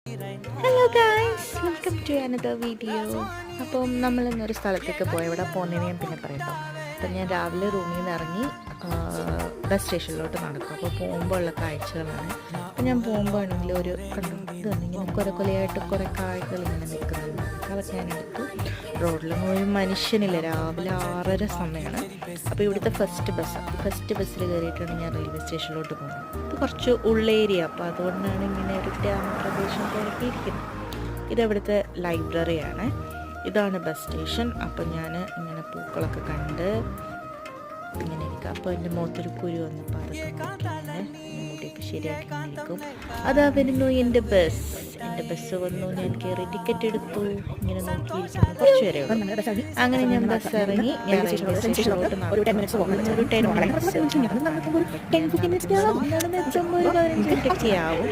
Hello guys, welcome to another video. അപ്പം നമ്മളിന്നൊരു സ്ഥലത്തേക്ക് പോയി. എവിടെ പോകുന്നതിന് ഞാൻ പിന്നെ പറയാം. അപ്പം ഞാൻ രാവിലെ റൂമിൽ നിന്ന് ഇറങ്ങി ബസ് സ്റ്റേഷനിലോട്ട് നടക്കും. അപ്പോൾ പോകുമ്പോൾ ഉള്ള കാഴ്ചകളാണ്. അപ്പം ഞാൻ പോകുമ്പോൾ ആണെങ്കിൽ ഒരു ഇങ്ങനെ കൊലയായിട്ട് കുറേ കായ്കൾ ഇങ്ങനെ നിൽക്കുന്നുണ്ട്. അതൊക്കെ ഞാൻ എടുത്തു. റോഡിലൊന്നും ഒരു മനുഷ്യനില്ല. രാവിലെ 6:30 സമയമാണ്. അപ്പോൾ ഇവിടുത്തെ ഫസ്റ്റ് ബസ്സിൽ കയറിയിട്ടാണ് ഞാൻ റെയിൽവേ സ്റ്റേഷനിലോട്ട് പോകുന്നത്. ഇത് കുറച്ച് ഉള്ളേരിയ, അപ്പോൾ അതുകൊണ്ടാണ് ഇങ്ങനെ ഒരു ഗ്രാമപ്രദേശം തിരക്കിയിരിക്കുന്നത്. ഇതവിടുത്തെ ലൈബ്രറിയാണ്. ഇതാണ് ബസ് സ്റ്റേഷൻ. അപ്പം ഞാൻ ഇങ്ങനെ പൂക്കളൊക്കെ കണ്ട് ഇങ്ങനെ ഇരിക്കുക. അപ്പോൾ എൻ്റെ മുഖത്തൊരു കുരു വന്നപ്പോൾ അതൊക്കെ മുടിയൊക്കെ ശരിയാക്കി നിൽക്കും. അതാ വരുന്നു എൻ്റെ ബസ് വന്നു. ഞാൻ കയറി ടിക്കറ്റ് എടുത്തു. ഇങ്ങനെ നോക്കിയിരിക്കുന്നു. കുറച്ച് പേരെ ഉള്ളൂ. അങ്ങനെ ഞാൻ ബസ് ഇറങ്ങി ഞാൻ റെയിൽവേ സ്റ്റേഷനിലോട്ട് നടന്നു. ഒരു 10 മിനിറ്റ്സ് നടന്നെത്തുമ്പോൾ ഒരു 15 മിനിറ്റൊക്കെ ആവും.